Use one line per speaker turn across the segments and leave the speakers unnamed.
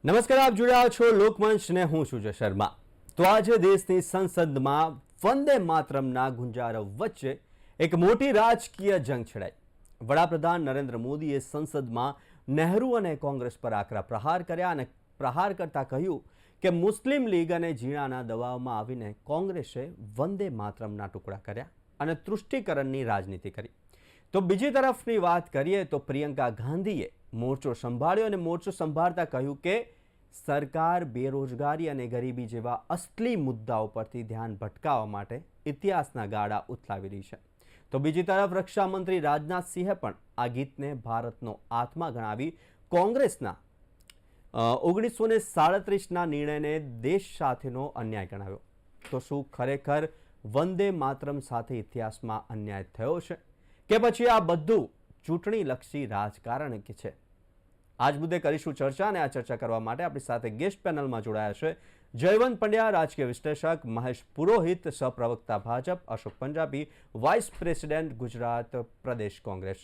નમસ્કાર, આપ જોડ્યા છો લોકમંચ ને હું છું શર્મા। તો આજે દેશની સંસદમાં વંદે માતરમના ગુંજારવ વચ્ચે એક મોટી રાજકીય જંગ છેડાઈ। વડાપ્રધાન નરેન્દ્ર મોદીએ સંસદમાં નહેરુ અને કોંગ્રેસ પર આકરા પ્રહાર કર્યા અને પ્રહાર કરતા કહ્યું કે મુસ્લિમ લીગ અને જીણાના દબાવમાં આવીને કોંગ્રેસે વંદે માતરમના ટુકડા કર્યા અને તૃષ્ટિકરણની રાજનીતિ કરી। તો બીજી તરફની વાત કરીએ તો પ્રિયંકા ગાંધીએ મોરચો સંભાળ્યો અને મોરચો સંભાળતા કહ્યું કે સરકાર બેરોજગારી અને ગરીબી જેવા અસલી મુદ્દાઓ પરથી ધ્યાન ભટકાવવા માટે ઇતિહાસના ગાડા ઉથલાવી રહી છે। તો બીજી તરફ રક્ષા મંત્રી રાજનાથ સિંહે પણ આ ગીતને ભારતનો આત્મા ગણાવી કોંગ્રેસના 1937ના નિર્ણયને દેશ સાથેનો અન્યાય ગણાવ્યો। તો શું ખરેખર વંદે માતરમ સાથે ઇતિહાસમાં અન્યાય થયો છે કે પછી આ બધું ચૂંટણીલક્ષી રાજકારણ કે છે? આજ મુદ્દે કરીશું ચર્ચા અને આ ચર્ચા કરવા માટે આપણી સાથે ગેસ્ટ પેનલમાં જોડાયા છે જયવંત પંડ્યા, રાજકીય વિશ્લેષક, મહેશ પુરોહિત, સહપ્રવક્તા ભાજપ, અશોક પંજાબી, વાઇસ પ્રેસિડેન્ટ ગુજરાત પ્રદેશ કોંગ્રેસ।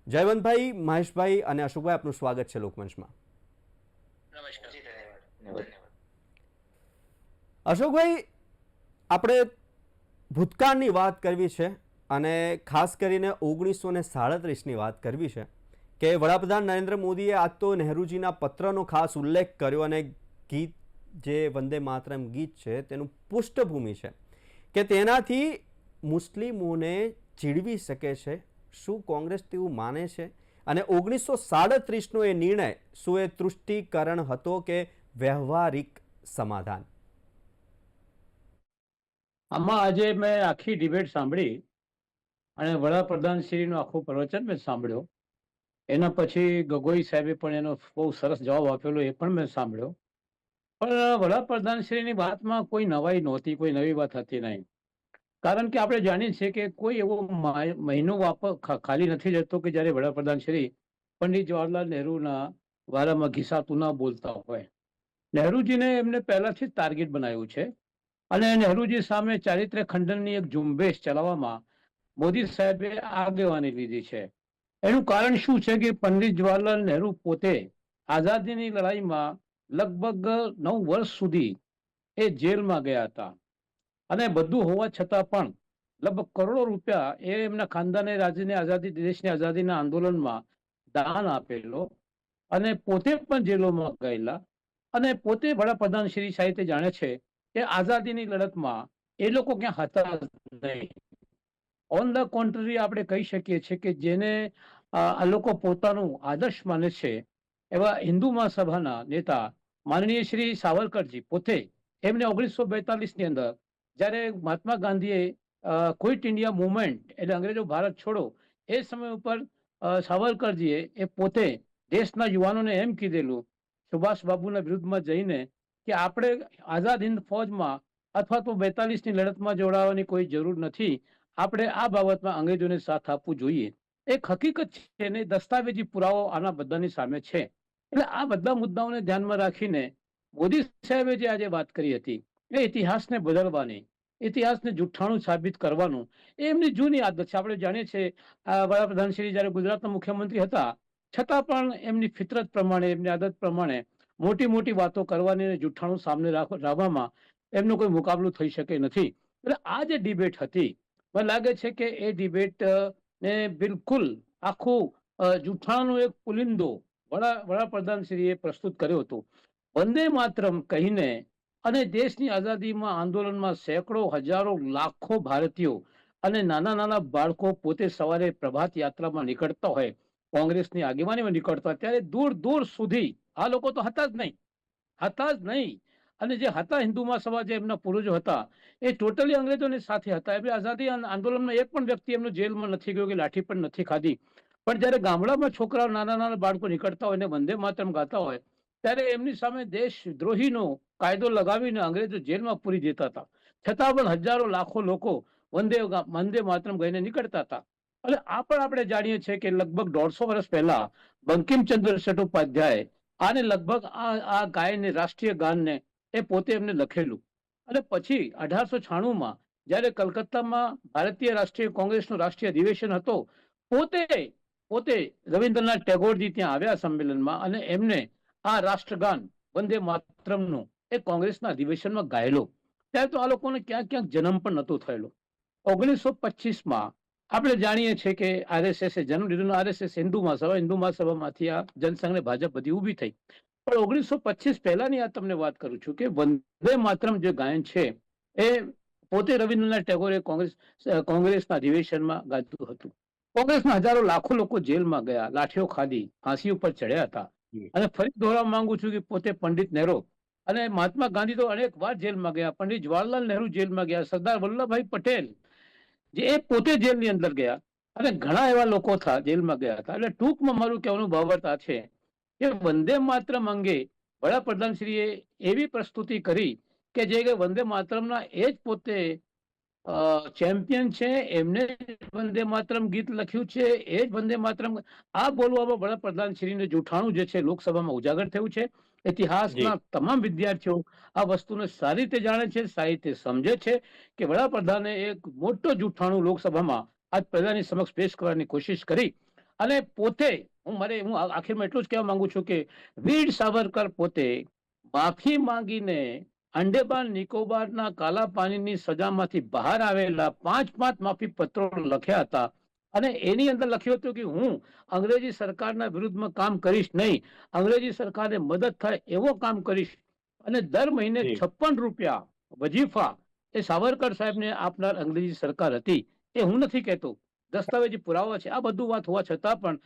જયવંતભાઈ, મહેશભાઈ અને અશોકભાઈ, આપનું સ્વાગત છે લોકમંચમાં। અશોકભાઈ, આપણે ભૂતકાળની વાત કરવી છે અને ખાસ કરીને 1937ની વાત કરવી છે કે વડાપ્રધાન નરેન્દ્ર મોદીએ આજ તો નહેરુજીના પત્રનો ખાસ ઉલ્લેખ કર્યો અને ગીત જે વંદે માતરમ ગીત છે તેનું પૃષ્ઠભૂમિ છે કે તેનાથી મુસ્લિમોને ચીડવી શકે છે। શું કોંગ્રેસ તેવું માને છે? અને 1937નો એ નિર્ણય શું એ તૃષ્ટિકરણ હતો કે વ્યવહારિક સમાધાન?
આમાં આજે મેં આખી ડિબેટ સાંભળી અને વડાપ્રધાન શ્રીનું આખું પ્રવચન મેં સાંભળ્યો। એના પછી ગગોઈ સાહેબે પણ એનો બહુ સરસ જવાબ આપેલો, એ પણ મેં સાંભળ્યો। પણ વડાપ્રધાન શ્રીની વાતમાં કોઈ નવાઈ નહોતી, કોઈ નવી વાત હતી નહીં। કારણ કે આપણે જાણીએ છીએ કે કોઈ એવો મહિનો ખાલી નથી જતો કે જ્યારે વડાપ્રધાન શ્રી પંડિત જવાહરલાલ નહેરુના વારામાં ઘિસાતું ના બોલતા હોય। નહેરુજીને એમને પહેલાથી જ ટાર્ગેટ બનાવ્યું છે અને નહેરુજી સામે ચારિત્ર્ય ખંડનની એક ઝુંબેશ ચલાવવામાં મોદી સાહેબે આગેવાની લીધી છે। એનું કારણ શું છે કે પંડિત જવાહરલાલ નહેરુ પોતે આઝાદીની લડાઈમાં લગભગ 9 વર્ષ સુધી એ જેલમાં ગયા હતા અને બધું હોવા છતાં પણ લગભગ કરોડો રૂપિયા એ એમના ખાનદાને રાજ્યની આઝાદી, દેશની આઝાદીના આંદોલનમાં દાન આપેલો અને પોતે પણ જેલોમાં ગયેલા અને પોતે વડાપ્રધાન શ્રી સાહિત્ય જાણે છે કે આઝાદીની લડતમાં એ લોકો ક્યાં હતા નહીં। ઓન ધ કોન્ટ્રરી આપણે કહી શકીએ છીએ કે જેને આ લોકો પોતાનું આદર્શ માને છે એવા હિન્દુ મહાસભાના નેતા માનનીય શ્રી સાવરકરજી પોતે એમને 1942ની અંદર જ્યારે મહાત્મા ગાંધીએ ક્વિટ ઇન્ડિયા મુવમેન્ટ એટલે અંગ્રેજો ભારત છોડો એ સમય ઉપર સાવરકરજીએ એ પોતે દેશના યુવાનોને એમ કીધેલું સુભાષ બાબુના વિરુદ્ધમાં જઈને કે આપણે આઝાદ હિન્દ ફૌજમાં અથવા તો 42ની લડતમાં જોડાવાની કોઈ જરૂર નથી, આપણે આ બાબતમાં અંગ્રેજોને સાથ આપવું જોઈએ। એક હકીકત છે ને દસ્તાવેજી પુરાવો આના બધાની સામે છે। એટલે આ બધા મુદ્દાઓને ધ્યાનમાં રાખીને મોદી સાહેબે જે આજે વાત કરી હતી એ ઇતિહાસને બદલવાની, ઇતિહાસને જુઠ્ઠાણું સાબિત કરવાનું એ એમની જૂની આદત છે। આપણે જાણીએ છીએ વડાપ્રધાન શ્રી જ્યારે ગુજરાતના મુખ્યમંત્રી હતા છતાં પણ એમની ફિતરત પ્રમાણે, એમની આદત પ્રમાણે મોટી મોટી વાતો કરવાની અને જુઠ્ઠાણું સામે રાખવામાં એમનો કોઈ મુકાબલો થઈ શકે નથી। એટલે આ જે ડિબેટ હતી મને લાગે છે કે એ ડિબેટ ને બિલકુલ આખું જુઠ્ઠાણું એક પુલિંદો વડાપ્રધાન શ્રીએ પ્રસ્તુત કર્યો હતો। વંદે માતરમ કહીને અને દેશની આઝાદીમાં આંદોલનમાં સેંકડો, હજારો, લાખો ભારતીયો અને નાના નાના બાળકો પોતે સવારે પ્રભાત યાત્રામાં નીકળતા હોય, કોંગ્રેસની આગેવાનીમાં નીકળતા હોય, ત્યારે દૂર દૂર સુધી આ લોકો તો હતા જ નહીં અને જે હતા હિન્દુ મહાસભા જે એમના પૂર્વજો હતા એ ટોટલી અંગ્રેજોની સાથે હતા। એટલે આઝાદી આંદોલનમાં એક પણ વ્યક્તિ એમનો જેલમાં નથી ગયો કે લાઠી પણ નથી ખાધી। પણ જ્યારે ગામડામાં છોકરાઓ, નાના નાના બાળકો નીકળતા હોય ને વંદે માતરમ ગાતા હોય ત્યારે એમની સામે દેશદ્રોહીનો કાયદો લગાવીને અંગ્રેજો જેલમાં પૂરી દેતા હતા, છતાં પણ હજારો લાખો લોકો વંદે માતરમ ગઈને નીકળતા હતા। એટલે આ પણ આપણે જાણીએ છીએ કે લગભગ 150 વર્ષ પહેલા બંકિમચંદ્ર ચટ્ટોપાધ્યાય આને લગભગ આ ગાયને, રાષ્ટ્રીય ગાનને એ પોતે એમને લખેલું અને પછી 1896માં જ્યારે કલકત્તામાં ભારતીય રાષ્ટ્રીય કોંગ્રેસનો રાષ્ટ્રીય અધિવેશન હતો પોતે રવિન્દ્રનાથ ટેગોરજી ત્યાં આવ્યા સંમેલનમાં અને એમને આ રાષ્ટ્રગાન વંદે માતરમનો એ કોંગ્રેસના અધિવેશનમાં ગાયેલો, ત્યારે તો આ લોકોને ક્યાંક ક્યાંક જન્મ પણ નહોતો થયેલો. 1925માં આપણે જાણીએ છીએ કે આરએસએસે જન્મ લીધો. આરએસએસ હિન્દુ મહાસભામાંથી આ જનસંઘ ને ભાજપ બધી ઊભી થઈ. પણ 1925 પહેલાની આ તમને વાત કરું છું કે વંદે માતરમ જે ગાયન છે એ પોતે રવિન્દ્રનાથ ટેગોરે કોંગ્રેસના અધિવેશનમાં ગાતું હતું. કોંગ્રેસના હજારો લાખો લોકો જેલમાં ગયા, લાઠીઓ ખાધી, ફાંસી ઉપર ચડ્યા હતા. અને ફરી દોહરાવવા માંગુ છું કે પોતે પંડિત નહેરુ અને મહાત્મા ગાંધી તો અનેક વાર જેલમાં ગયા, પંડિત જવાહરલાલ નહેરુ જેલમાં ગયા, સરદાર વલ્લભભાઈ પટેલ જે એ પોતે જેલની અંદર ગયા, અને ઘણા એવા લોકો જેલમાં ગયા હતા. એટલે ટૂંકમાં મારું કહેવાનું ભાવાર્થ આ છે કે વંદે માતરમ અંગે વડાપ્રધાનશ્રીએ એવી પ્રસ્તુતિ કરી કે જે વંદે માતરમના એ જ પોતે ચેમ્પિયન છે, એમને વંદે માતરમ ગીત લખ્યું છે, એ જ વંદે માતરમ. આ બોલવામાં વડાપ્રધાનશ્રીને જૂઠાણું જે છે લોકસભામાં ઉજાગર થયું છે. ઇતિહાસના તમામ વિદ્યાર્થીઓ આ વસ્તુને સારી રીતે જાણે છે, સારી રીતે સમજે છે કે વડાપ્રધાને એક મોટો જૂઠાણું લોકસભામાં આજ પ્રજાની સમક્ષ પેશ કરવાની કોશિશ કરી. અને પોતે હું આખીરમાં એટલું જ કહેવા માંગુ છું કે વીર સાવરકર પોતે માફી માંગીને અંડેમાન નિકોબારના કાલા પાણીની સજામાંથી બહાર આવેલા 5 માફી પત્રો લખ્યા હતા. અને એની અંદર લખ્યું હતું કે હું અંગ્રેજી સરકારના વિરુદ્ધમાં કામ કરીશ નહીં, અંગ્રેજી સરકારને મદદ થાય એવો કામ કરીશ. અને દર મહિને 56 રૂપિયા વજીફા એ સાવરકર સાહેબને આપનાર અંગ્રેજી સરકાર હતી. એ હું નથી કહેતો, દસ્તાવેજી પુરાવા છે. આ બધું વાત હોવા છતાં પણ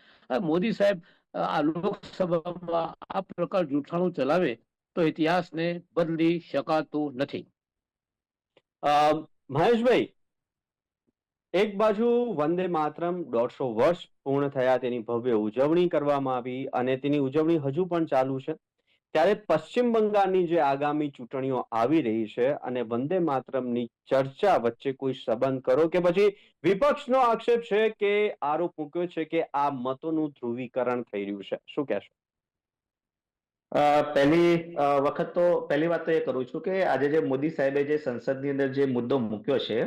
મોદી સાહેબ આ લોકસભામાં આ પ્રકાર જૂઠાણું ચલાવે તો ઇતિહાસને બદલી શકાતું નથી.
મહેશભાઈ, એક બાજુ વંદે માતરમ 150 વર્ષ પૂર્ણ થયા, તેની ભવ્ય ઉજવણી કરવામાં આવી અને તેની ઉજવણી હજુ પણ ચાલુ છે. ત્યારે પશ્ચિમ બંગાળની જે આગામી ચૂંટણીઓ આવી રહી છે અને વંદે માતરમની ચર્ચા વચ્ચે કોઈ સંબંધ કરો કે પછી વિપક્ષનો આક્ષેપ છે કે આરોપ મૂક્યો છે કે આ મતોનું ધ્રુવીકરણ થઈ રહ્યું છે, શું કહેશો?
પહેલી વાત તો એ કરું છું કે આજે જે મોદી સાહેબે જે સંસદની અંદર જે મુદ્દો મૂક્યો છે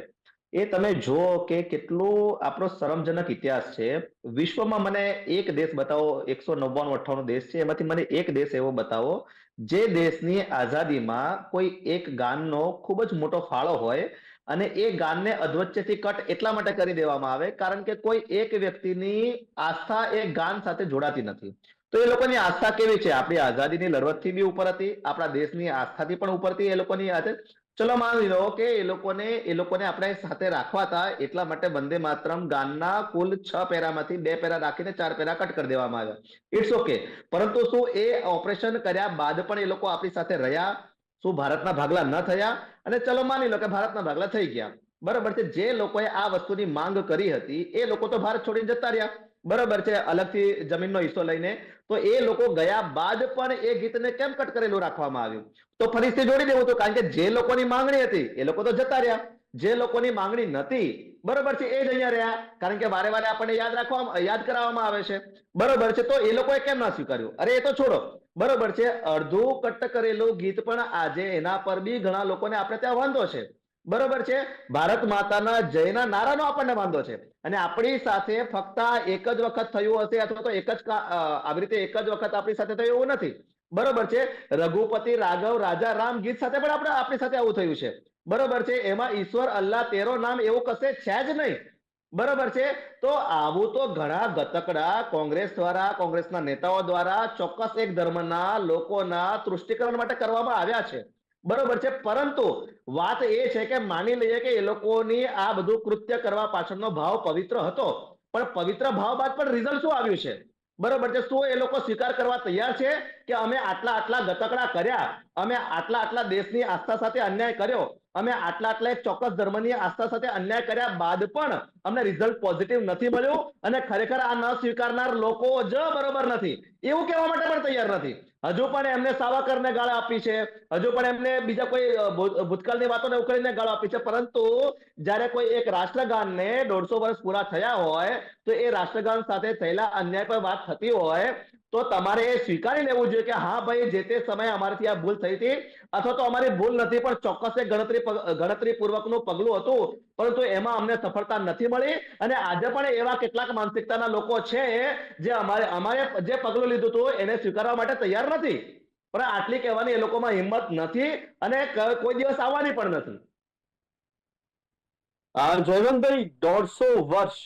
એ તમે જુઓ કે કેટલું આપણો શરમજનક ઇતિહાસ છે. વિશ્વમાં મને એક દેશ બતાવો, 199-98 દેશ છે, એમાંથી મને એક દેશ એવો બતાવો જે દેશની આઝાદીમાં કોઈ એક ગાનનો ખૂબ જ મોટો ફાળો હોય અને એ ગાનને અધવચ્ચેથી કટ એટલા માટે કરી દેવામાં આવે કારણ કે કોઈ એક વ્યક્તિની આસ્થા એ ગાન સાથે જોડાતી નથી. તો એ લોકોની આસ્થા કેવી છે? આપણી આઝાદીની લડતથી બી ઉપર હતી, આપણા દેશની આસ્થાથી પણ ઉપરથી એ લોકોની ચલો માની લો કે એ લોકોને આપણે સાથે રાખવા હતા, એટલા માટે વંદે માતરમ ગાનના કુલ 6 પેરામાંથી 2 પેરા રાખીને 4 પેરા કટ કરી દેવામાં આવ્યા. It's okay. પરંતુ શું એ ઓપરેશન કર્યા બાદ પણ એ લોકો આપણી સાથે રહ્યા? શું ભારતના ભાગલા ન થયા? અને ચલો માની લો કે ભારતના ભાગલા થઈ ગયા, બરાબર છે. જે લોકોએ આ વસ્તુની માંગ કરી હતી એ લોકો તો ભારત છોડીને જતા રહ્યા, બરાબર છે, અલગથી જમીનનો હિસ્સો લઈને. તો એ લોકો ગયા બાદ પણ એ ગીતને કેમ કટ કરેલું રાખવામાં આવ્યું? તો ફરીથી જોડી દેવું હતું, કારણ કે જે લોકોની માંગણી હતી એ લોકો તો જતા રહ્યા, જે લોકોની માંગણી નથી, બરોબર છે, એ જ અહીંયા રહ્યા, કારણ કે વારે વારે આપણને યાદ કરાવવામાં આવે છે, બરોબર છે. તો એ લોકોએ કેમ ના સ્વીકાર્યું? અરે એ તો છોડો, બરોબર છે. અડધું કટ કરેલું ગીત પણ આજે એના પર બી ઘણા લોકોને આપણે ત્યાં વાંધો છે, બરોબર છે. ભારત માતાના જયના નારાનો આપણને વાંધો છે. અને આપણી સાથે ફક્ત એક જ વખત થયું હશે અથવા તો આવી રીતે એક જ વખત આપણી સાથે થયું એવું નથી, બરોબર છે. રઘુપતિ રાઘવ રાજા રામ ગીત સાથે પણ આપણી સાથે આવું થયું છે, બરોબર છે. એમાં ઈશ્વર અલ્લાહ તેરો નામ એવું કશે છે જ નહીં, બરોબર છે. તો આવું તો ઘણા ગતકડા કોંગ્રેસ દ્વારા, કોંગ્રેસના નેતાઓ દ્વારા ચોક્કસ એક ધર્મના લોકોના તૃષ્ટિકરણ માટે કરવામાં આવ્યા છે, બરોબર છે. પરંતુ વાત એ છે કે માની લઈએ કે એ લોકોની આ બધું કૃત્ય કરવા પાછળનો ભાવ પવિત્ર હતો, પણ પવિત્ર ભાવ બાદ પણ રિઝલ્ટ શું આવ્યું છે, બરોબર છે? શું એ લોકો સ્વીકાર કરવા તૈયાર છે કે અમે આટલા ગતકડા કર્યા, અમે આટલા દેશની આસ્થા સાથે અન્યાય કર્યો, અમે આટલા એક ચોક્કસ ધર્મની આસ્થા સાથે અન્યાય કર્યા બાદ પણ અમને રિઝલ્ટ પોઝિટિવ નથી મળ્યું અને ખરેખર આ ન સ્વીકારનાર લોકો જ બરોબર નથી એવું કહેવા માટે પણ તૈયાર નથી? હજુ પણ એમને સાવરકરને ગાળ આપી છે, હજુ પણ એમને બીજા કોઈ ભૂતકાળની વાતોને ઉકેલીને ગાળ આપી છે. પરંતુ જ્યારે કોઈ એક રાષ્ટ્રગાનને 150 વર્ષ પૂરા થયા હોય તો એ રાષ્ટ્રગાન સાથે થયેલા અન્યાય પર વાત થતી હોય તો તમારે એ સ્વીકારી લેવું જોઈએ કે હા ભાઈ, જે તે સમયે અમારાથી આ ભૂલ થઈ હતી, અથવા તો અમારી ભૂલ નથી પણ ચોક્કસ એક ગણતરી પૂર્વકનું પગલું હતું, પરંતુ એમાં અમને સફળતા નથી મળી. અને આજે પણ એવા કેટલાક માનસિકતાના લોકો છે જે અમારે જે પગલું લીધું હતું એને સ્વીકારવા માટે તૈયાર નથી, પણ આટલી કહેવાની એ લોકોમાં હિંમત નથી અને કોઈ દિવસ આવવાની પણ નથી.
જયવંતભાઈ, 150 વર્ષ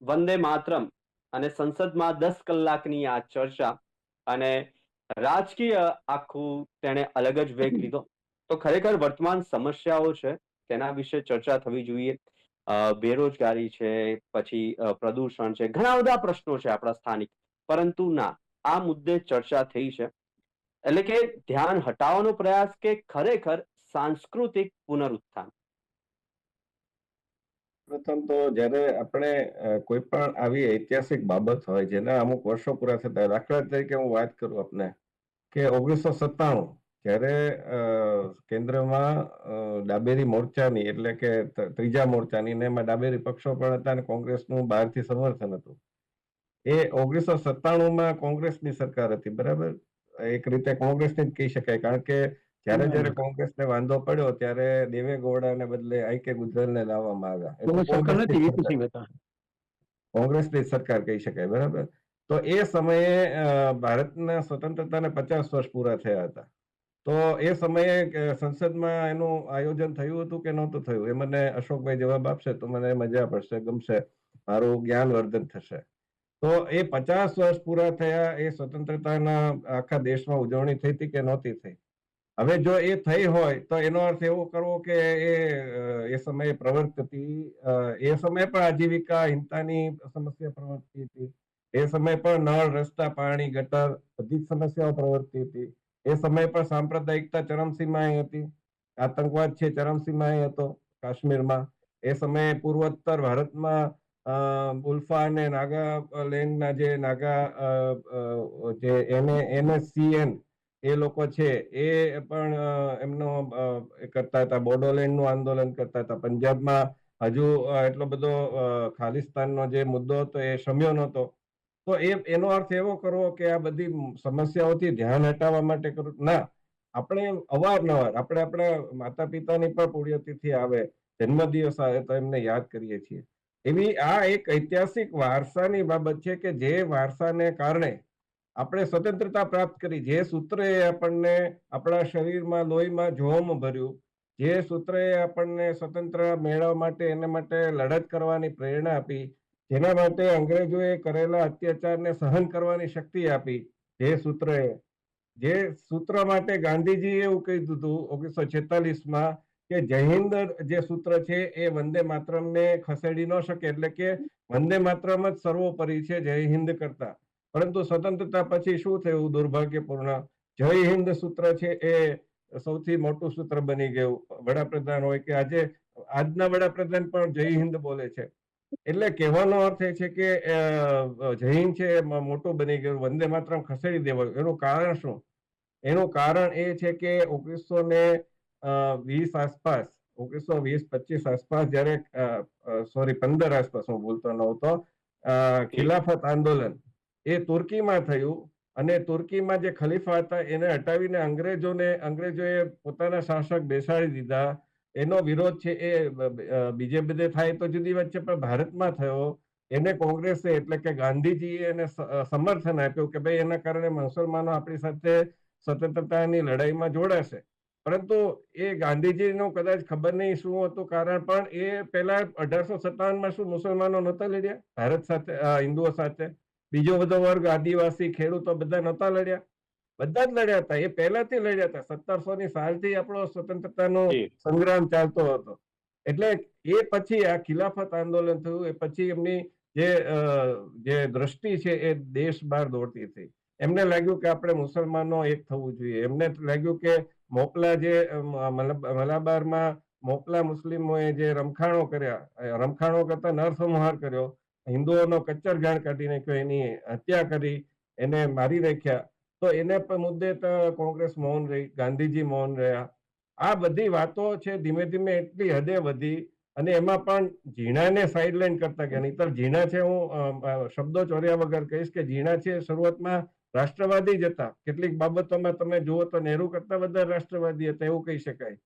વંદે માતરમ અને સંસદમાં 10 કલાકની આ ચર્ચા અને રાજકીય આખું તેણે અલગ જ વેગ લીધો. તો ખરેખર વર્તમાન સમસ્યાઓ છે તેના વિશે ચર્ચા થવી જોઈએ. બેરોજગારી છે, પછી પ્રદૂષણ છે, ઘણા બધા પ્રશ્નો છે આપણા સ્થાનિક, પરંતુ ના, આ મુદ્દે ચર્ચા થઈ છે. એટલે કે ધ્યાન હટાવવાનો પ્રયાસ કે ખરેખર સાંસ્કૃતિક પુનરુત્થાન?
પ્રથમ તો જ્યારે આપણે કોઈ પણ આવી ઐતિહાસિક બાબત હોય જેના અમુક વર્ષો પૂરા થતા, દાખલા તરીકે હું વાત કરું આપને કે 1997 જ્યારે કેન્દ્રમાં ડાબેરી મોરચાની એટલે કે ત્રીજા મોરચાની ને એમાં ડાબેરી પક્ષો પણ હતા અને કોંગ્રેસનું બહારથી સમર્થન હતું. એ 1997માં કોંગ્રેસની સરકાર હતી, બરાબર. એક રીતે કોંગ્રેસની જ કહી શકાય, કારણ કે જ્યારે કોંગ્રેસને વાંધો પડ્યો ત્યારે દેવે ગૌડાને બદલે આઈ કે ગુજરને લાવવામાં આવ્યા. એટલે કોંગ્રેસની સરકાર કહી શકાય, બરાબર. તો એ સમયે ભારતના સ્વતંત્રતાને 50 વર્ષ પૂરા થયા હતા. તો એ સમયે સંસદમાં એનું આયોજન થયું હતું કે નહોતું થયું, એ મને અશોકભાઈ જવાબ આપશે તો મને મજા પડશે, ગમશે, મારું જ્ઞાનવર્ધન થશે. તો એ 50 વર્ષ પૂરા થયા, એ સ્વતંત્રતાના આખા દેશમાં ઉજવણી થઈ હતી કે નહોતી થઈ? હવે જો એ થઈ હોય તો એનો અર્થ એવો કરવો કે એ સમયે પ્રવર્તતી, એ સમયે પણ આજીવિકાહીનતાની સમસ્યા પ્રવર્તતી હતી, એ સમયે પણ નળ, રસ્તા, પાણી, ગટર બધી જ સમસ્યાઓ પ્રવર્તતી હતી. એ સમયે પણ સાંપ્રદાયિકતા ચરમસીમાએ હતી, આતંકવાદ છે ચરમસીમાએ હતો કાશ્મીરમાં. એ સમયે પૂર્વોત્તર ભારતમાં ઉલ્ફા અને નાગાલેન્ડના જે NSCN એ લોકો છે એ પણ એમનો કરતા હતા, બોડોલેન્ડનું આંદોલન કરતા હતા. પંજાબમાં હજુ એટલો બધો ખાલિસ્તાનનો જે મુદ્દો હતો એ શમ્યો નહોતો. તો એનો અર્થ એવો કરવો કે આ બધી સમસ્યાઓથી ધ્યાન હટાવવા માટે કરું? ના, આપણે અવારનવાર આપણે આપણા માતા પિતાની પણ પુણ્યતિથિ આવે, જન્મદિવસ આવે તો એમને યાદ કરીએ છીએ. એવી આ એક ઐતિહાસિક વારસાની બાબત છે કે જે વારસાને કારણે આપણે સ્વતંત્રતા પ્રાપ્ત કરી, જે સૂત્રએ આપણને આપણા શરીરમાં લોહીમાં જોમ ભર્યું, જે સૂત્રએ આપણને સ્વતંત્ર મેળવવા માટે એના માટે લડત કરવાની પ્રેરણા આપી, જેના માટે અંગ્રેજોએ કરેલા અત્યાચારને સહન કરવાની શક્તિ આપી, જે સૂત્ર માટે ગાંધીજીએ એવું કહી દીધું 1946માં કે જય હિન્દ જે સૂત્ર છે એ વંદે માતરમને ખસેડી ન શકે, એટલે કે વંદે માતરમ જ સર્વોપરી છે જય હિન્દ કરતા. પરંતુ સ્વતંત્રતા પછી શું થયું દુર્ભાગ્યપૂર્ણ, જય હિન્દ સૂત્ર છે એ સૌથી મોટું સૂત્ર બની ગયું. વડાપ્રધાન હોય કે આજના વડાપ્રધાન પણ જય હિન્દ બોલે છે. એટલે કહેવાનો અર્થ એ છે કે જય હિન્દ છે એ મોટું બની ગયું, વંદે માતરમ ખસેડી દેવાયું. એનું કારણ શું? એનું કારણ એ છે કે 1920 આસપાસ, 1920-25 આસપાસ, જયારે 15 આસપાસ, હું ભૂલતો ન હોતો, ખિલાફત આંદોલન એ તુર્કીમાં થયું. અને તુર્કીમાં જે ખલીફા હતા એને હટાવીને અંગ્રેજોએ પોતાના શાસક બેસાડી દીધા. એનો વિરોધ છે એ બીજે બધે થાય તો જુદી વાત છે, પણ ભારતમાં થયો. એને કોંગ્રેસે એટલે કે ગાંધીજીએ એને સમર્થન આપ્યું કે ભાઈ એના કારણે મુસલમાનો આપણી સાથે સ્વતંત્રતાની લડાઈમાં જોડાશે. પરંતુ એ ગાંધીજીનું કદાચ ખબર નહીં શું હતું કારણ, પણ એ પહેલા 1857માં શું મુસલમાનો નહોતા લડ્યા ભારત સાથે, હિન્દુઓ સાથે? બીજો બધો વર્ગ, આદિવાસી, ખેડૂતો બધા નહોતા લડ્યા? બધા જ લડ્યા હતા. એ પહેલાથી લડ્યા હતા. 1700ની સાલથી આપણો સ્વતંત્રતાનો સંગ્રામ ચાલતો હતો. એટલે એ પછી આ ખિલાફત આંદોલન થયું, એ પછી એમની જે દ્રષ્ટિ છે એ દેશ બહાર દોડતી હતી. એમને લાગ્યું કે આપણે મુસલમાનો એક થવું જોઈએ. એમને લાગ્યું કે મોપલા જે મલાબારમાં મોપલા મુસ્લિમોએ જે રમખાણો કર્યા, રમખાણો કરતા નરસંહાર કર્યો, હિન્દુઓનો કચ્ચર ગાણ કાઢી નાખ્યો, એની હત્યા કરી, એને મારી નાખ્યા, તો એને પણ મુદ્દે તો કોંગ્રેસ મૌન રહી, ગાંધીજી મૌન રહ્યા. આ બધી વાતો છે ધીમે ધીમે એટલી હદે વધી અને એમાં પણ ઝીણાને સાઇડલાઇન કરતા ગયા. નહીંતર ઝીણા છે, હું શબ્દો ચોર્યા વગર કહીશ કે ઝીણા છે શરૂઆતમાં રાષ્ટ્રવાદી જ હતા. કેટલીક બાબતોમાં તમે જુઓ તો નહેરુ કરતા વધારે રાષ્ટ્રવાદી હતા એવું કહી શકાય.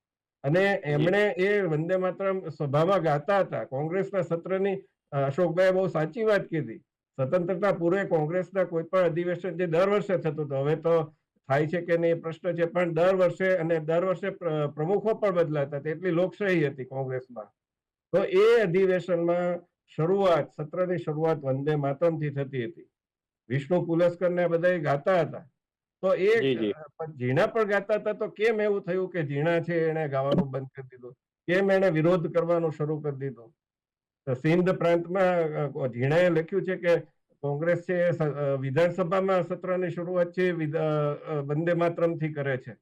અને એમણે એ વંદે માતરમ સભામાં ગાતા હતા. કોંગ્રેસના સત્રની અશોકભાઈએ બહુ સાચી વાત કીધી. સ્વતંત્રતા પૂર્વે કોંગ્રેસના કોઈ પણ અધિવેશન જે દર વર્ષે થતું હતું, હવે તો થાય છે કે નહીં એ પ્રશ્ન છે, પણ દર વર્ષે પ્રમુખો પણ બદલાતા હતા, એટલી લોકશાહી હતી કોંગ્રેસમાં. તો એ અધિવેશનમાં સત્રની શરૂઆત વંદે માતરમથી થતી હતી. વિષ્ણુ પુલસ્કરને બધા ગાતા હતા. તો એ ઝીણા પણ ગાતા હતા. તો કેમ એવું થયું કે ઝીણા છે એને ગાવાનું બંધ કરી દીધું? કેમ એને વિરોધ કરવાનું શરૂ કરી દીધું? સિંધ પ્રાંતમાં ઝીણાએ લખ્યું છે કે કોંગ્રેસ છે વિધાનસભામાં સત્રની શરૂઆત છે વંદે માતરમથી કરે છે.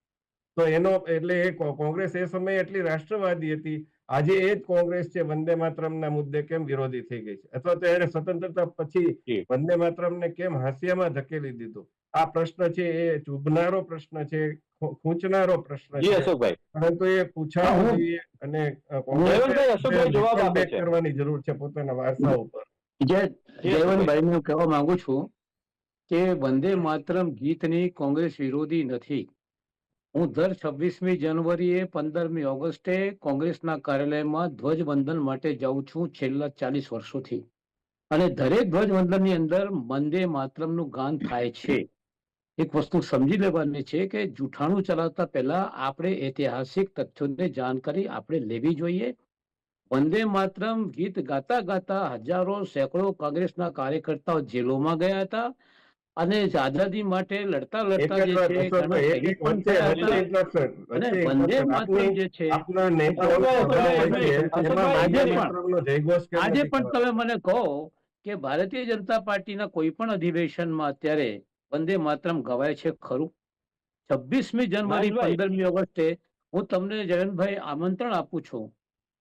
તો એટલે એ કોંગ્રેસ એ સમયે એટલી રાષ્ટ્રવાદી હતી. આજે એ જ કોંગ્રેસ છે વંદે માતરમના મુદ્દે કેમ વિરોધી થઈ ગઈ છે? અથવા તો એને સ્વતંત્રતા પછી વંદે માતરમને કેમ હાંસિયામાં ધકેલી દીધું? આ પ્રશ્ન છે એ ચૂભનારો પ્રશ્ન છે, ખૂંચનારો પ્રશ્ન છે, પરંતુ એ પૂછાવો જોઈએ અને કરવાની જરૂર છે પોતાના વારસા ઉપર.
જયવંતભાઈ હું કહેવા માંગુ છું કે વંદે માતરમ ગીતની કોંગ્રેસ વિરોધી નથી. હું દર 26મી જાન્યુઆરીએ 15મી ઓગસ્ટે કોંગ્રેસના કાર્યાલયમાં ધ્વજવંદન માટે જાઉં છું છેલ્લા 40 વર્ષોથી, અને દરેક ધ્વજવંદનની અંદર વંદે માતરમનું ગાન થાય છે. એક વસ્તુ સમજી લેવાની છે કે જૂઠાણું ચલાવતા પહેલા આપણે ઐતિહાસિક તથ્યોને જાણકારી આપણે લેવી જોઈએ. વંદે માતરમ ગીત ગાતા ગાતા હજારો સેંકડો કોંગ્રેસના કાર્યકર્તાઓ જેલોમાં ગયા હતા, અને આઝાદી માટે લડતા લડતા જે છે વંદે માતરમ જે છે આજે પણ તમે મને કહો કે ભારતીય જનતા પાર્ટીના કોઈ પણ અધિવેશનમાં અત્યારે વંદે માતરમ ગવાય છે ખરું? 26મી જાન્યુઆરી 15મી ઓગસ્ટે હું તમને જયંતભાઈ આમંત્રણ આપું છું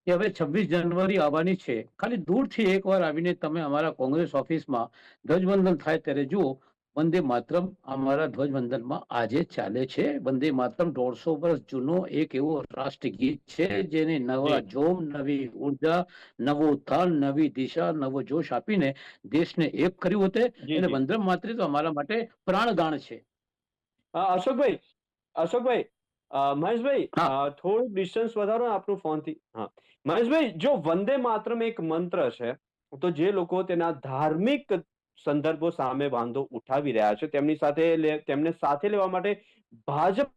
કે હવે 26 જાન્યુઆરી આવવાની છે, ખાલી દૂરથી એકવાર આવીને તમે અમારા કોંગ્રેસ ઓફિસમાં ધ્વજવંદન થાય ત્યારે જુઓ. વંદે માતરમ અમારા ધ્વજવંદનમાં આજે ચાલે છે. વંદે માતરમ 150 વર્ષ જૂનો એક એવો રાષ્ટ્રગીત છે જેને નવા જોમ, નવી ઉર્જા, નવો ઉત્થાન, નવી દિશા, નવો જોશ આપીને દેશને એક કર્યું હતું. અને વંદે માતરમ તો અમારા માટે પ્રાણદાન છે.
અશોકભાઈ, મહેશભાઈ થોડું ડિસ્ટન્સ વધારો ને આપણું ફોનથી. હા મહેશભાઈ, જો વંદે માતરમ એક મંત્ર છે, તો જે લોકો તેના ધાર્મિક સંદર્ભો સામે વાંધો ઉઠાવી રહ્યા છે તેમને સાથે લેવા માટે ભાજપ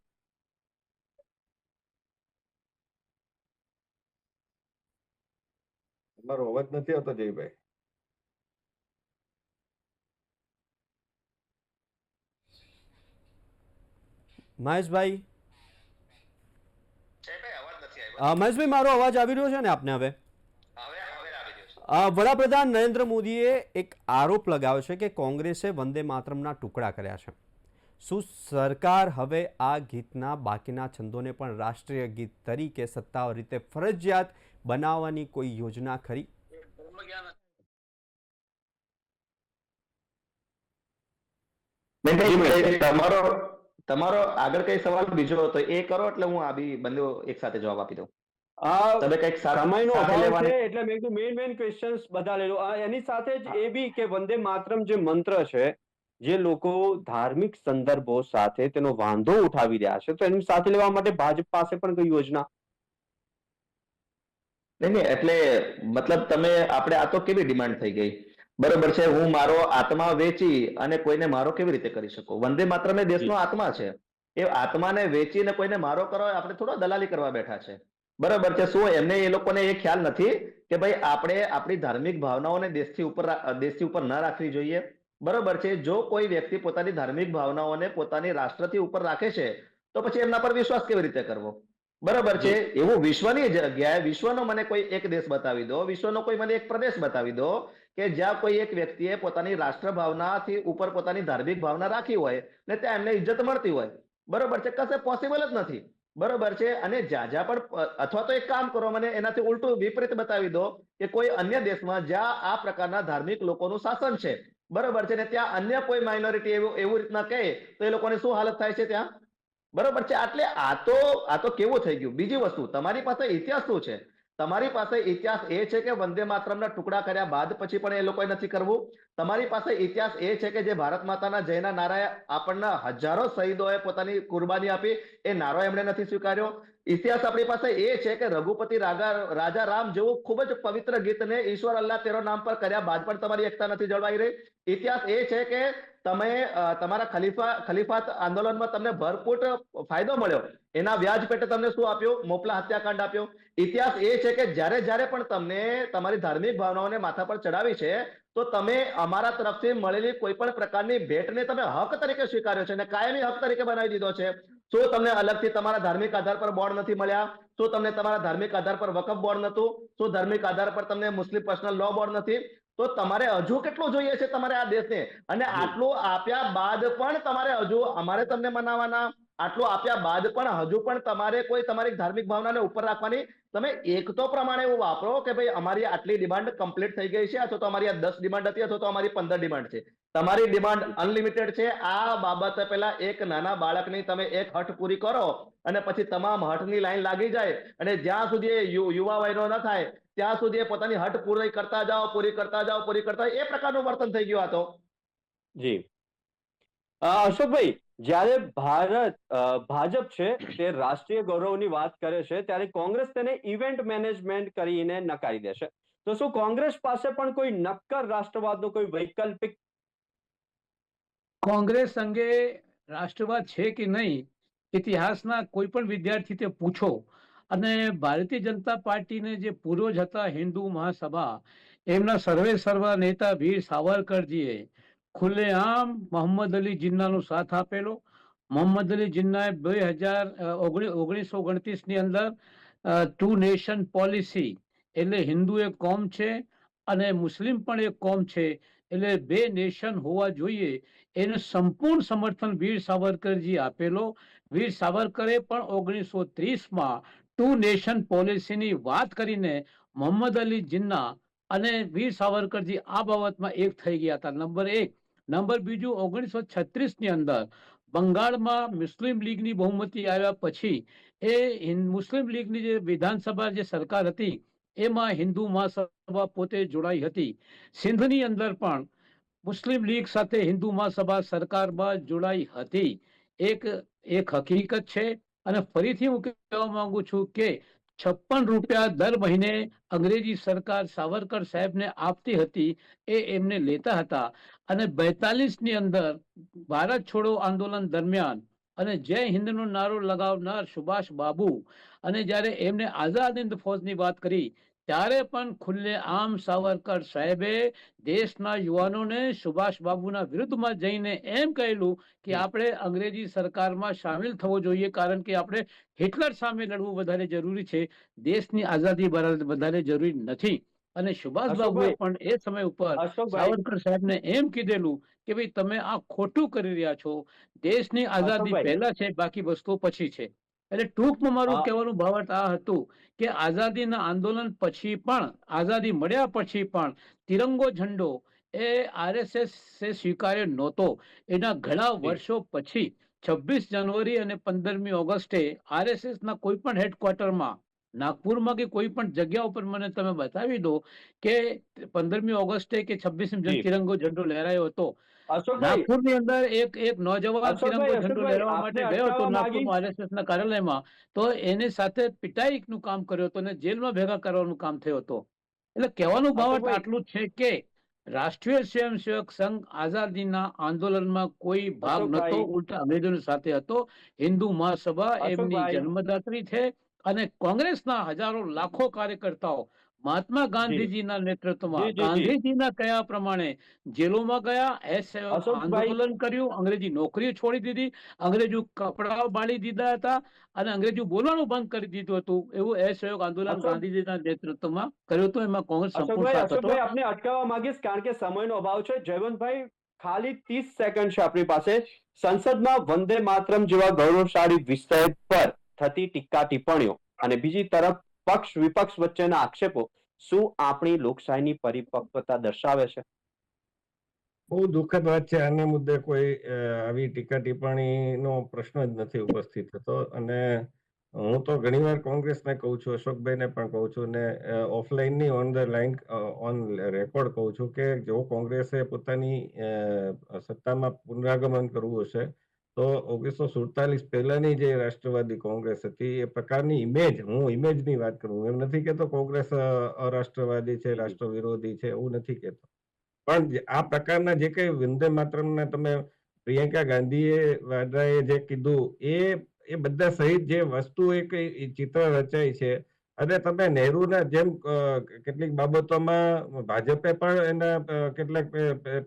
તમારો અવાજ નથી આવતો જયભાઈ.
મહેશભાઈ, મહેશભાઈ મારો અવાજ આવી રહ્યો છે ને આપને? હવે વડાપ્રધાન નરેન્દ્ર મોદીએ એક આરોપ લગાવ્યો છે કે કોંગ્રેસે વંદે માતરમના ટુકડા કર્યા છે. શું સરકાર હવે આ ગીતના બાકીના છંદોને પણ રાષ્ટ્રીય ગીત તરીકે સત્તાવાર રીતે ફરજિયાત બનાવવાની કોઈ યોજના ખરી?
તમારો આગળ કઈ સવાલ બીજો હતો એ કરો, એટલે હું આ બી બંને એક સાથે જવાબ આપી દઉં. તમે કઈક
સમયનો અભાવ છે એટલે મેં કીધું મેઇન ક્વેશ્ચન્સ બધા લઈ લો. એની સાથે જ એ બી કે વંદે માતરમ જે મંત્ર છે, જે લોકો ધાર્મિક સંદર્ભો સાથે તેનો વાંધો ઉઠાવી રહ્યા છે, તો એની સાથે લેવા માટે ભાજપ પાસે પણ કોઈ યોજના?
નહીં, એટલે મતલબ આપણે આ તો કેવી ડિમાન્ડ થઈ ગઈ, બરોબર છે? હું મારો આત્મા વેચી અને કોઈને મારો કેવી રીતે કરી શકું? વંદે માતરમ એ દેશનો આત્મા છે. એ આત્માને વેચીને કોઈને મારો કરો, આપણે થોડો દલાલી કરવા બેઠા છે, બરોબર છે? શું એમને એ લોકોને એ ખ્યાલ નથી કે ભાઈ આપણે આપણી ધાર્મિક ભાવનાઓને દેશથી ઉપર ન રાખવી જોઈએ? બરોબર છે? જો કોઈ વ્યક્તિ પોતાની ધાર્મિક ભાવનાઓને પોતાની રાષ્ટ્રથી ઉપર રાખે છે, તો પછી એમના પર વિશ્વાસ કેવી રીતે કરવો? બરોબર છે? એવું વિશ્વની જગ્યાએ વિશ્વનો મને કોઈ એક દેશ બતાવી દો, વિશ્વનો કોઈ મને એક પ્રદેશ બતાવી દો કે જ્યાં કોઈ એક વ્યક્તિએ પોતાની રાષ્ટ્ર ભાવનાથી ઉપર પોતાની ધાર્મિક ભાવના રાખી હોય ને ત્યાં એમને ઇજ્જત મળતી હોય. બરોબર છે? કશે પોસિબલ જ નથી. બરોબર છે? અને જ્યાં પણ, અથવા તો એક કામ કરો, મને એનાથી ઉલટું વિપરીત બતાવી દો કે કોઈ અન્ય દેશમાં જ્યાં આ પ્રકારના ધાર્મિક લોકોનું શાસન છે, બરોબર છે, ને ત્યાં અન્ય કોઈ માઇનોરિટી એવું રીતના કહે તો એ લોકોની શું હાલત થાય છે ત્યાં? બરોબર છે? એટલે આ તો કેવું થઈ ગયું. બીજી વસ્તુ, તમારી પાસે ઇતિહાસ શું છે? તમારી પાસે ઇતિહાસ એ છે કે વંદે માતરમના ટુકડા કર્યા બાદ પછી પણ એ લોકોએ નથી કરવું. તમારી પાસે ઇતિહાસ એ છે કે જે ભારત માતાના જયના નારાએ આપણને હજારો શહીદોએ પોતાની કુરબાની આપી, એ નારો એમણે નથી સ્વીકાર્યો. ઇતિહાસ આપણી પાસે એ છે કે રઘુપતિ રાજા રામ જેવું ખૂબ જ પવિત્ર ગીતને ઈશ્વર અલ્લાહ તેરો નામ પર કર્યા બાદ પણ તમારી એકતા નથી જળવાઈ રહી. ઇતિહાસ એ છે કે તમે તમારા ખલીફાત આંદોલનમાં તમને ભરપૂર ફાયદો મળ્યો. એના વ્યાજ પેટે તમને શું આપ્યું? મોપલા હત્યાકાંડ આપ્યો. ઇતિહાસ એ છે કે જ્યારે જ્યારે પણ તમને તમારી ધાર્મિક ભાવનાઓને માથા પર ચડાવી છે, તો તમે અમારા તરફથી મળેલી કોઈ પણ પ્રકારની ભેટને તમે હક તરીકે સ્વીકાર્યો છે અને કાયમી હક તરીકે બનાવી દીધો છે. શું તમને અલગથી તમારા ધાર્મિક આધાર પર બોર્ડ નથી મળ્યા? શું તમને તમારા ધાર્મિક આધાર પર વકફ બોર્ડ નતું? શું ધાર્મિક આધાર પર તમને મુસ્લિમ પર્સનલ લો બોર્ડ નથી? તો તમારે હજુ કેટલું જોઈએ છે તમારે આ દેશને? અને આટલું આપ્યા બાદ પણ તમારે હજુ અમારે તમને મનાવવાના? આટલું આપ્યા બાદ પણ હજુ પણ તમારે કોઈ તમારી ધાર્મિક ભાવનાને ઉપર રાખવાની? તમે એક તો પ્રમાણે એવું વાપરો કે ભાઈ અમારી આટલી ડિમાન્ડ કમ્પ્લીટ થઈ ગઈ છે, અથવા તો અમારી આ 10 ડિમાન્ડ હતી, અથવા તો અમારી 15 ડિમાન્ડ છે. તમારી ડિમાન્ડ અનલિમિટેડ છે. આ બાબતે પહેલા એક નાના બાળકની તમે એક હઠ પૂરી કરો અને પછી તમામ હઠની લાઈન લાગી જાય અને જ્યાં સુધી યુવા વયનો ન થાય ત્યાં સુધી એ પોતાની હઠ પૂરી કરતા જાઓ, પૂરી કરતા જાઓ, પૂરી કરતા જાઓ. એ પ્રકારનું વર્તન થઈ ગયું આ તો.
જી અશોકભાઈ, જ્યારે ભાજપ છે તે રાષ્ટ્રીય ગૌરવની વાત કરે છે, ત્યારે કોંગ્રેસ તેને ઇવેન્ટ મેનેજમેન્ટ કરીને નકારી દેશે. તો શું કોંગ્રેસ પાસે પણ કોઈ નક્કર રાષ્ટ્રવાદનો કોઈ વૈકલ્પિક?
કોંગ્રેસ અંગે રાષ્ટ્રવાદ છે કે નહીં, ઇતિહાસના કોઈ પણ વિદ્યાર્થીને પૂછો. અને ભારતીય જનતા પાર્ટીને જે પૂર્વજ હતા હિન્દુ મહાસભા, એમના સર્વા નેતા વીર સાવરકરજીએ ખુલ્લેઆમ મોહમ્મદ અલી જિન્નાનો સાથ આપેલો. મોહમ્મદ અલી જિન્નાએ 1929ની અંદર 2 નેશન પોલિસી, એટલે હિન્દુ એક કોમ છે અને મુસ્લિમ પણ એક કોમ છે, એટલે 2 નેશન હોવા જોઈએ, એનું સંપૂર્ણ સમર્થન વીર સાવરકરજી આપેલો. વીર સાવરકરે પણ 1930માં 2 નેશન પોલિસીની વાત કરીને મોહમ્મદ અલી જિન્ના અને વીર સાવરકરજી આ બાબતમાં એક થઈ ગયા હતા. નંબર 1. નંબર બીજું, 1936ની અંદર બંગાળમાં મુસ્લિમ લીગની બહુમતી આવ્યા પછી એ મુસ્લિમ લીગની જે વિધાનસભા જે સરકાર હતી એમાં હિન્દુ મહાસભા પોતે જોડાઈ હતી. સિંધની અંદર પણ મુસ્લિમ લીગ સાથે હિન્દુ મહાસભા સરકારમાં જોડાઈ હતી. એક હકીકત છે. અને ફરીથી હું કહેવા માંગુ છું કે 56 રૂપિયા દર મહિને અંગ્રેજી સરકાર સાવરકર સાહેબને આપતી હતી, એ એમને લેતા હતા. અને 42ની અંદર ભારત છોડો આંદોલન દરમિયાન અને જય હિન્દનો નારો લગાવનાર સુભાષ બાબુ, અને જ્યારે એમને આઝાદ હિન્દ ફૌજની વાત કરી ત્યારે પણ ખુલ્લેઆમ સાવરકર સાહેબે દેશના યુવાનોને સુભાષ બાબુના વિરુદ્ધમાં જઈને એમ કહેલું કે આપણે અંગ્રેજી સરકારમાં સામેલ થવો જોઈએ, કારણ કે આપણે હિટલર સામે લડવું વધારે જરૂરી છે, દેશની આઝાદી વધારે જરૂરી નથી. અને સુભાષ બાબુએ પણ એ સમય ઉપર સાવરકર સાહેબને એમ કીધેલું કે ભાઈ તમે આ ખોટું કરી રહ્યા છો, દેશની આઝાદી પહેલા છે, બાકી વસ્તુ પછી છે. એટલે ટૂંકમાં મારું કહેવાનું ભાવાર્થ આ હતું કે આઝાદીના આંદોલન પછી પણ, આઝાદી મળ્યા પછી પણ તિરંગો ઝંડો એ આરએસએસ સ્વીકાર્યો નહોતો. એના ઘણા વર્ષો પછી 26 જાન્યુઆરી અને 15મી ઓગસ્ટે આરએસએસના કોઈ પણ હેડક્વાર્ટરમાં નાગપુરમાં કે કોઈ પણ જગ્યા ઉપર મને તમે બતાવી દો કે 15મી ઓગસ્ટે કે 26મી તિરંગો ઝંડો લહેરાયો હતો. નાગપુરની અંદર એક નોજવાન તિરંગો ઝંડો લહેરાવવા માટે ગયો હતો નાગપુરમાં આરએસએસના કાર્યાલયમાં, તો એની સાથે પિટાઈનું કામ કર્યો હતો અને જેલમાં ભેગા કરવાનું કામ થયો હતો. એટલે કહેવાનું ભાવ આટલું છે કે રાષ્ટ્રીય સ્વયંસેવક સંઘ આઝાદીના આંદોલનમાં કોઈ ભાગ નહોતો, ઉલટા અંગ્રેજોની સાથે હતો. હિન્દુ મહાસભા એમની જન્મદાત્રી છે અને કોંગ્રેસના હજારો લાખો કાર્યકર્તાઓ મહાત્મા ગાંધીજીના નેતૃત્વમાં ગાંધીજીના કયા પ્રમાણે જેલોમાં ગયા, આંદોલન કર્યું, અંગ્રેજી નોકરીઓ છોડી દીધી, અંગ્રેજો કપડાઓ બાળી દીધા હતા અને અંગ્રેજો બોલવાનું બંધ કરી દીધું હતું. એવું અસહયોગ આંદોલન ગાંધીજીના નેતૃત્વમાં કર્યું હતું. એમાં કોંગ્રેસ સંપૂર્ણ સાથ હતો.
આપને અટકાવવા માંગીશ કારણ કે સમયનો અભાવ છે. જયવંતભાઈ, ખાલી 30 સેકન્ડ છે આપણી પાસે. સંસદમાં વંદે માતરમ જેવા ગૌરવશાળી વિષય પર થતી ટીકા ટિપ્પણીઓ અને બીજી તરફ પક્ષ વિપક્ષ વચ્ચેના આક્ષેપો શું આપણી લોકશાહીની પરિપક્વતા દર્શાવે છે?
બહુ દુઃખદ વાત છે. આને મુદ્દે કોઈ આવી ટીકા ટિપ્પણીનો પ્રશ્ન જ નથી ઉપસ્થિત થતો. અને હું તો ઘણીવાર કોંગ્રેસને કહું છું, અશોકભાઈને પણ કહું છું, ને ઓફલાઈન ની on the line on record કહું છું કે જો કોંગ્રેસે પોતાની સત્તામાં પુનરાગમન કરવું હશે તો 1947 પહેલાની જે રાષ્ટ્રવાદી કોંગ્રેસ હતી એ પ્રકારની ઇમેજ, હું ઇમેજની વાત કરું, એમ નથી કહેતો કોંગ્રેસ અરાષ્ટ્રવાદી છે, રાષ્ટ્ર વિરોધી છે, એવું નથી કહેતો, પણ આ પ્રકારના જે કઈ વંદે માતરમના તમે પ્રિયંકા ગાંધીએ વાડ્રાએ જે કીધું એ બધા સહિત જે વસ્તુ એક ચિત્ર રચાય છે અને તમે નહેરુના જેમ કેટલીક બાબતોમાં ભાજપે પણ એના કેટલાક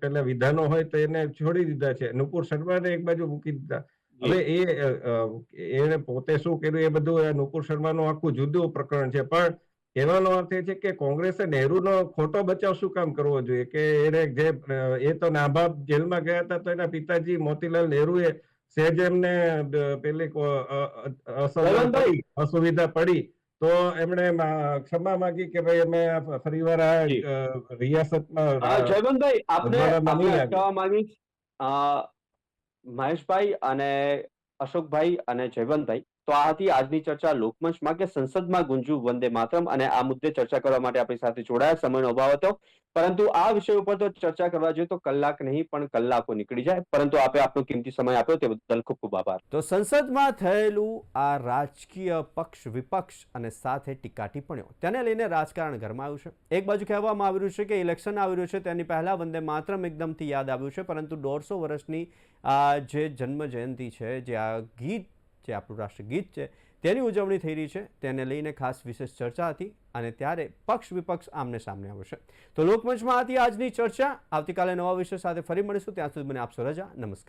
પેલા વિધાનો હોય તો એને છોડી દીધા છે. નુપુર શર્માને એક બાજુ મૂકી દીધા. હવે એને પોતે શું કર્યું એ બધું નુપુર શર્માનું આખું જુદું પ્રકરણ છે. પણ કહેવાનો અર્થ એ છે કે કોંગ્રેસે નહેરુનો ખોટો બચાવ શું કામ કરવો જોઈએ કે એ તો નાભાબ જેલમાં ગયા હતા તો એના પિતાજી મોતીલાલ નહેરુએ સહેજ એમને પેલી અસુવિધા પડી તો એમણે ક્ષમા માંગી કે ભાઈ અમે ફરીવાર આ રિયાસતમાં
જયવંતભાઈ આપણે
અજવાળામાં નહીં આવીએ.
અટકાવવા માંગીશ મહેશભાઈ અને અશોકભાઈ અને જયવંતભાઈ. તો આ હતી આજની ચર્ચા લોકમંચમાં કે સંસદમાં ગુંજ્યું વંદે માતરમ, અને આ મુદ્દે ચર્ચા કરવા માટે આપણી સાથે જોડાયા. સમયનો અભાવ હતો, પરંતુ આ વિષય ઉપર તો ચર્ચા કરવા જોઈએ તો કલાક નહીં પણ કલાકો નીકળી જાય. પરંતુ આપે આપનો કિંમતી સમય આપ્યો તે બદલ ખૂબ ખૂબ આભાર. તો સંસદમાં થયેલું આ રાજકીય પક્ષ વિપક્ષ અને સાથે ટીકા ટિપ્પણીઓ તેને લઈને રાજકારણ ગરમાયું છે. એક બાજુ કહેવામાં આવી રહ્યું છે કે ઇલેક્શન આવી રહ્યું છે તેની પહેલા વંદે માતરમ એકદમથી યાદ આવ્યું છે, પરંતુ 150 વર્ષની આ જે જન્મ જયંતિ છે, જે આ ગીત જે આપણું રાષ્ટ્રગીત છે તેની ઉજવણી થઈ રહી છે, તેને લઈને ખાસ વિશેષ ચર્ચા હતી અને ત્યારે પક્ષ વિપક્ષ આમને સામને આવશે. તો લોકમંચમાં હતી આજની ચર્ચા. આવતીકાલે નવા વિષય સાથે ફરી મળીશું. ત્યાં સુધી મને આપશો રજા. નમસ્કાર.